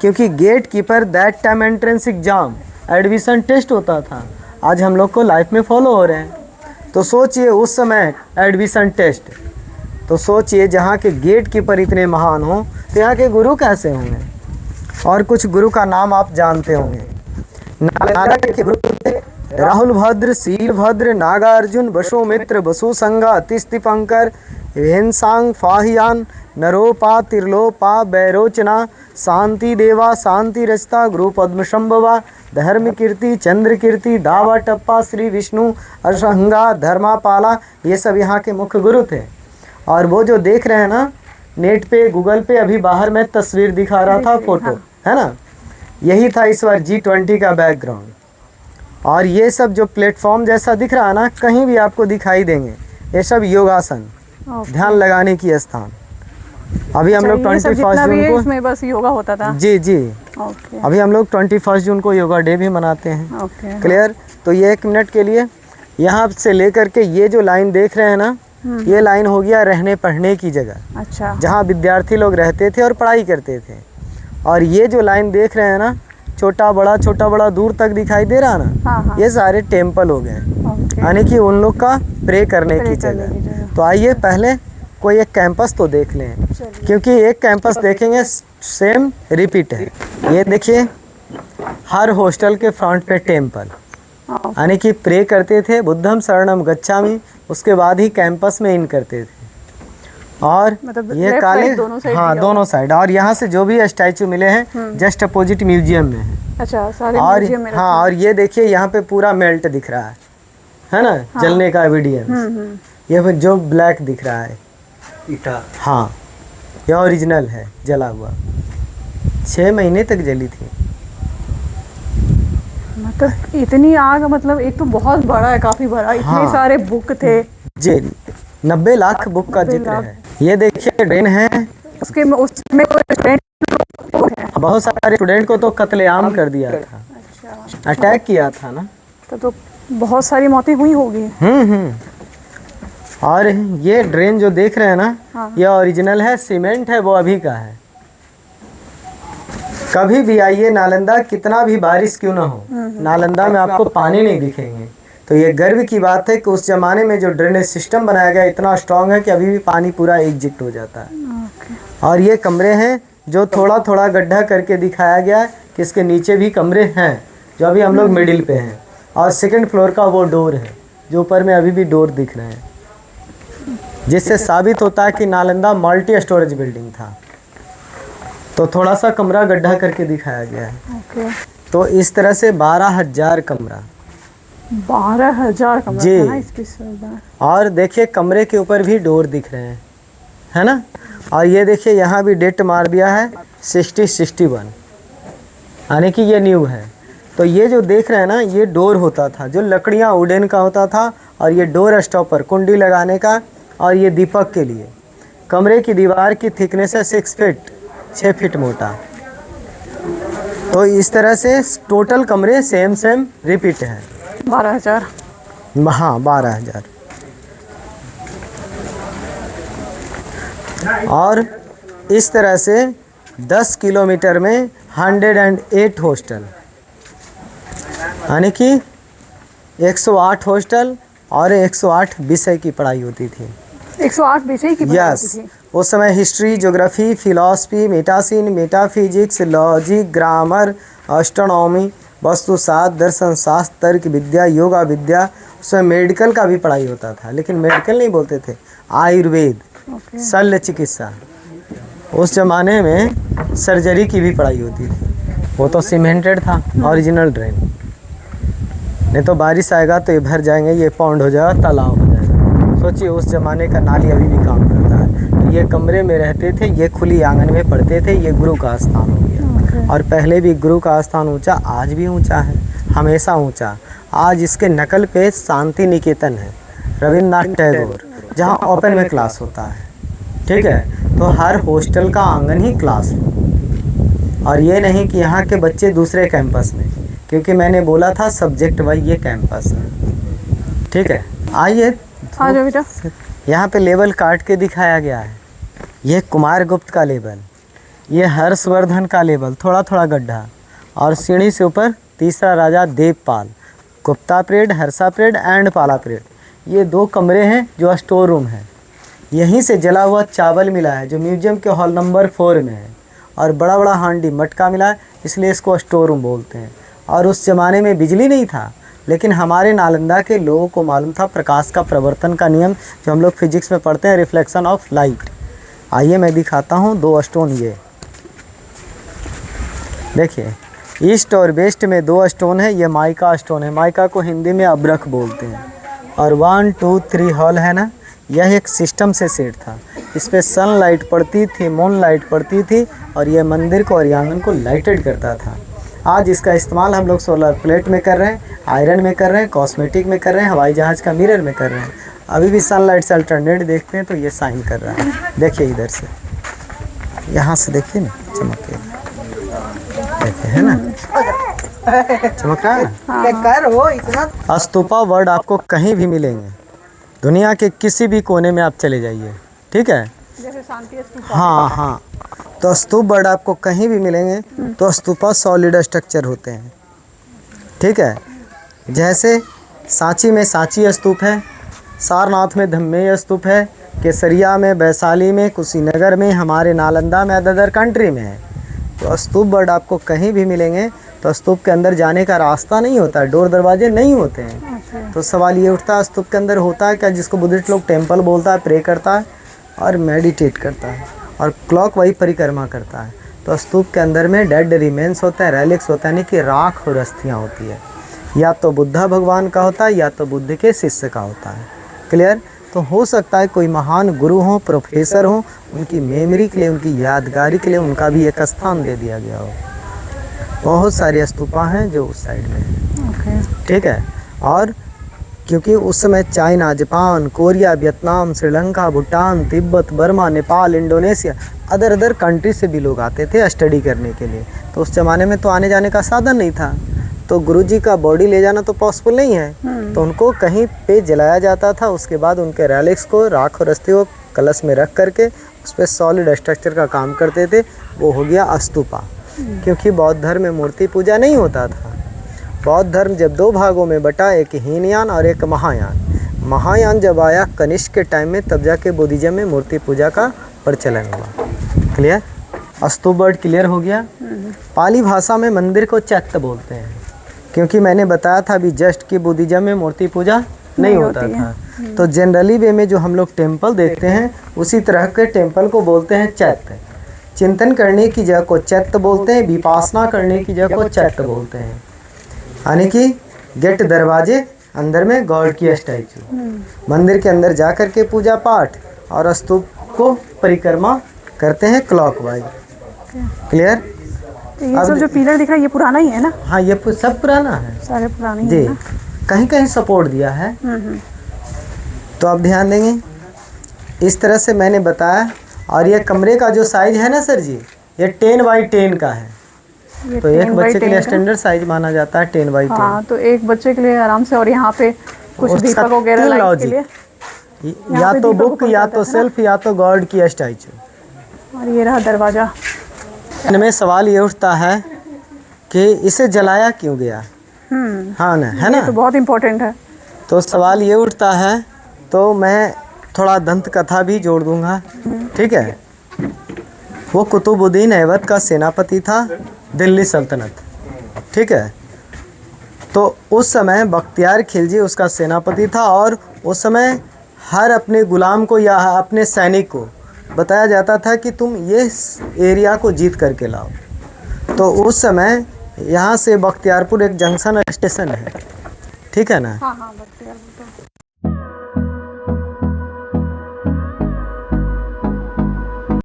क्योंकि gatekeeper that time entrance exam admission test होता था, आज हम लोग को लाइफ में फॉलो हो रहे हैं। तो सोचिए उस समय एडमिशन टेस्ट, तो सोचिए जहाँ के गेट कीपर इतने महान हों तो यहाँ के गुरु कैसे होंगे। और कुछ गुरु का नाम आप जानते होंगे। नालंदा के गुरु थे राहुल भद्र, शील भद्र, नागार्जुन, वसुमित्र, वसु संगा, तिस्तिपंकर, वेनसांग, फाहियान, नरोपा, तिरलोपा, बैरोचना, शांति देवा, शांति रचता, गुरु पद्मशंभवा, धर्म कीर्ति, चंद्र कीर्ति, दावा टप्पा, श्री विष्णु, अशंगा, धर्मापाला, ये सब यहाँ के मुख्य गुरु थे। और वो जो देख रहे हैं ना नेट पे, गूगल पे, अभी बाहर में तस्वीर दिखा रहा था, फोटो है ना, यही था इस बार G20 का बैकग्राउंड। और ये सब जो प्लेटफॉर्म जैसा दिख रहा है ना, कहीं भी आपको दिखाई देंगे, ये सब योगासन, ध्यान लगाने की स्थान। अभी हम लोग 21 जून को इसमें बस योगा होता था। जी जी, अभी हम लोग 21 जून को योगा डे भी मनाते हैं। क्लियर। तो ये 1 मिनट के लिए यहाँ से लेकर के ये जो लाइन देख रहे हैं ना, ये लाइन हो गया रहने पढ़ने की जगह। अच्छा। जहाँ विद्यार्थी लोग रहते थे और पढ़ाई करते थे। और ये जो लाइन देख रहे हैं ना, छोटा बड़ा दूर तक दिखाई दे रहा ना, हाँ। ये सारे टेम्पल हो गए, यानी कि उन लोग का प्रे करने की जगह। तो आइए पहले कोई एक कैंपस तो देख लें, क्योंकि एक कैंपस देखेंगे सेम रिपीट है। ये देखिए हर हॉस्टल के फ्रंट पे टेम्पल, यानी कि प्रे करते थे बुद्धम शरणम गच्छामि, उसके बाद ही कैंपस में इन करते थे। और मतलब ये काले हाँ दोनों साइड। और यहाँ से जो भी स्टैचू मिले हैं जस्ट अपोजिट म्यूजियम में है। अच्छा, सारे और म्यूजियम में हाँ, और ये देखिए यहाँ पे पूरा मेल्ट दिख रहा है ना, हाँ। जलने का एविडेंस। ये जो ब्लैक दिख रहा है ईटा, हाँ ये ओरिजिनल है, जला हुआ 6 महीने तक जली थी। मतलब इतनी आग, मतलब एक तो बहुत बड़ा है, काफी बड़ा, इतने सारे बुक थे जी, 90 लाख बुक का जिक्र है। ये देखिए ड्रेन है, उसमें बहुत सारे स्टूडेंट को तो कत्लेआम कर दिया था। अच्छा। अटैक किया था ना, तो बहुत सारी मौतें हुई होगी। और ये ड्रेन जो देख रहे हैं ना, हाँ। ये ओरिजिनल है, सीमेंट है, वो अभी का है। कभी भी आइए नालंदा, कितना भी बारिश क्यों ना हो, नालंदा में आपको पानी नहीं दिखेंगे। तो ये गर्व की बात है कि उस जमाने में जो ड्रेनेज सिस्टम बनाया गया इतना स्ट्रांग है कि अभी भी पानी पूरा एग्जिट हो जाता है। और ये कमरे हैं जो थोड़ा थोड़ा गड्ढा करके दिखाया गया है कि इसके नीचे भी कमरे हैं, जो अभी हम लोग मिडिल पे हैं। और 2nd फ्लोर का वो डोर है जो ऊपर में अभी भी डोर दिख रहे हैं, जिससे साबित होता है कि नालंदा मल्टी स्टोरेज बिल्डिंग था। तो थोड़ा सा कमरा गड्ढा करके दिखाया गया है। तो इस तरह से 12,000 कमरा, 12,000 कमरा जी। और देखिए कमरे के ऊपर भी डोर दिख रहे हैं, है ना। और ये देखिए यहाँ भी डेट मार दिया है 6061, यानी कि ये न्यू है। तो ये जो देख रहे हैं ना, ये डोर होता था जो लकड़ियाँ वुडन का होता था, और ये डोर स्टॉपर कुंडी लगाने का, और ये दीपक के लिए। कमरे की दीवार की थिकनेस है 6 फीट, 6 फीट मोटा। तो इस तरह से टोटल कमरे सेम रिपीट है। 12,000, हाँ 12,000। और इस तरह से 10 किलोमीटर में 108 हॉस्टल, यानी कि 108 हॉस्टल और 108 विषय की पढ़ाई होती थी। 108 विषय की पढ़ाई होती थी। उस समय history, geography, philosophy, medicine, metaphysics, logic, grammar, astronomy, वास्तुशास्त्र, दर्शन शास्त्र, तर्क विद्या, योगा विद्या। उसमें मेडिकल का भी पढ़ाई होता था, लेकिन मेडिकल नहीं बोलते थे, आयुर्वेद, शल्य चिकित्सा। उस जमाने में सर्जरी की भी पढ़ाई होती थी। वो तो सीमेंटेड था, ओरिजिनल ड्रेन। नहीं तो बारिश आएगा तो ये भर जाएंगे, ये पौंड हो जाएगा, तालाब हो जाएगा। सोचिए उस ज़माने का नाली अभी भी काम करता है। तो ये कमरे में रहते थे, ये खुली आंगन में पढ़ते थे। ये गुरु का स्थान हो गया। और पहले भी गुरु का स्थान ऊंचा, आज भी ऊंचा है, हमेशा ऊंचा। आज इसके नकल पे शांति निकेतन है, रविन्द्रनाथ टैगोर, जहाँ ओपन में क्लास होता है। ठीक है, तो हर हॉस्टल का आंगन ही क्लास है। और ये नहीं कि यहाँ के बच्चे दूसरे कैंपस में, क्योंकि मैंने बोला था सब्जेक्ट वाइज ये कैंपस है। ठीक है, आइए यहाँ पे लेवल काट के दिखाया गया है। ये कुमार गुप्त का लेवल, ये हर्षवर्धन का लेवल, थोड़ा थोड़ा गड्ढा। और सीढ़ी से ऊपर तीसरा राजा Devpal, Gupta period, Harsha period and Pala period. ये 2 कमरे हैं जो स्टोर रूम है। यहीं से जला हुआ चावल मिला है जो म्यूजियम के हॉल नंबर 4 में है। और बड़ा बड़ा हांडी मटका मिला है, इसलिए इसको स्टोर रूम बोलते हैं। और उस ज़माने में बिजली नहीं था, लेकिन हमारे नालंदा के लोगों को मालूम था प्रकाश का प्रवर्तन का नियम, जो हम लोग फिजिक्स में पढ़ते हैं, रिफ्लेक्शन ऑफ लाइट। आइए मैं दिखाता हूँ 2 स्टोन। ये देखिए, ईस्ट और वेस्ट में 2 स्टोन है। ये माइका स्टोन है, माइका को हिंदी में अब्रक बोलते हैं। और 1 2 3 हॉल है ना, यह एक सिस्टम से सेट था। इस पर सन लाइट पड़ती थी, मून लाइट पड़ती थी, और यह मंदिर को और आंगन को लाइटेड करता था। आज इसका इस्तेमाल हम लोग सोलर प्लेट में कर रहे हैं, आयरन में कर रहे हैं, कॉस्मेटिक में कर रहे हैं, हवाई जहाज़ का मिरर में कर रहे हैं। अभी भी सनलाइट से अल्टरनेट देखते हैं तो ये साइन कर रहा है। देखिए इधर से, यहाँ से देखिए ना, चमक देखिए, है ना, चमक रहा है। स्तूपा वर्ड आपको कहीं भी मिलेंगे, दुनिया के किसी भी कोने में आप चले जाइए, ठीक है। जैसे शांति स्तूपा। हाँ हाँ, तो स्तूप वर्ड आपको कहीं भी मिलेंगे। तो स्तूपा सॉलिड स्ट्रक्चर होते हैं, ठीक है। जैसे सांची में सांची स्तूप है, सारनाथ में धम्मेय स्तूप है, केसरिया में, वैशाली में, कुशीनगर में, हमारे नालंदा में, अदर कंट्री में है। तो स्तूप वर्ड आपको कहीं भी मिलेंगे। तो स्तूप के अंदर जाने का रास्ता नहीं होता, डोर दरवाजे नहीं होते हैं। तो सवाल ये उठता है, स्तूप के अंदर होता है क्या, जिसको बुद्धिस्ट लोग टेम्पल बोलता है, प्रे करता है और मेडिटेट करता है, और क्लॉक वही परिक्रमा करता है। तो स्तूप के अंदर में डेड रिमेन्स होता है, रेलिक्स होता है, यानी कि राख और अस्थियाँ होती है। या तो बुद्धा भगवान का होता है, या तो बुद्ध के शिष्य का होता है। क्लियर। तो हो सकता है कोई महान गुरु हो, प्रोफेसर हो, उनकी मेमोरी के लिए, उनकी यादगारी के लिए उनका भी एक स्थान दे दिया गया हो। बहुत सारी स्तूपा हैं जो उस साइड में हैं, ठीक है। और क्योंकि उस समय China, Japan, Korea, Vietnam, Sri Lanka, Bhutan, Tibet, Burma, Nepal, Indonesia, other country से भी लोग आते थे स्टडी करने के लिए। तो उस ज़माने में तो आने जाने का साधन नहीं था, तो गुरुजी का बॉडी ले जाना तो पॉसिबल नहीं है। तो उनको कहीं पे जलाया जाता था। उसके बाद उनके रेलिक्स को, राख और अस्थि को कलश में रख करके उस पर सॉलिड स्ट्रक्चर का काम करते थे। वो हो गया स्तूपा। क्योंकि बौद्ध धर्म में मूर्ति पूजा नहीं होता था। बौद्ध धर्म जब 2 भागों में बटा, एक हीनयान और एक महायान। महायान जब आया कनिष्क के टाइम में, तब जाके बुद्धिज्म में मूर्ति पूजा का प्रचलन हुआ। क्लियर। स्तूप वर्ड क्लियर हो गया। पाली भाषा में मंदिर को चैत्य बोलते हैं, क्योंकि मैंने बताया था अभी जस्ट कि बुद्धिज्म में मूर्ति पूजा नहीं होता था। तो जनरली वे में जो हम लोग टेम्पल देखते हैं, उसी तरह के टेम्पल को बोलते हैं चैत्य। चिंतन करने की जगह को चैत्य बोलते हैं, विपासना करने की जगह को चैत्य बोलते हैं। यानी कि गेट, दरवाजे, अंदर में गॉड की स्टैचू, मंदिर के अंदर जा कर के पूजा पाठ और स्तूप को परिक्रमा करते हैं क्लॉकवाइज। क्लियर। तो ये सब जो पिलर दिख रहा है ये पुराना ही है ना? हाँ, ये सब पुराना है, सारे पुराने जी। ही है ना? कहीं कहीं सपोर्ट दिया है। तो आप ध्यान देंगे, इस तरह से मैंने बताया। और ये कमरे का जो साइज है ना सर जी, ये 10 बाई 10 का है। तो एक बच्चे के लिए स्टैंडर्ड साइज माना जाता है 10 बाई 10। हाँ, तो एक बच्चे के लिए आराम से। और यहाँ पे कुछ दीपक वगैरह लाइट के लिए, या तो बुक, या तो सेल्फ, या तो गॉड की स्टैचू। और ये रहा दरवाजा। इनमें सवाल ये उठता है कि इसे जलाया क्यों गया। हाँ ना, है ना, तो बहुत इम्पोर्टेंट है। तो सवाल ये उठता है, तो मैं थोड़ा दंत कथा भी जोड़ दूंगा, ठीक है। वो कुतुबुद्दीन ऐबक का सेनापति था, दिल्ली सल्तनत, ठीक है। तो उस समय बख्तियार खिलजी उसका सेनापति था, और उस समय हर अपने गुलाम को या अपने सैनिक को बताया जाता था कि तुम ये एरिया को जीत करके लाओ। तो उस समय यहाँ से बख्तियारपुर एक जंक्शन स्टेशन है, ठीक है ना। हाँ हाँ, बख्तियारपुर।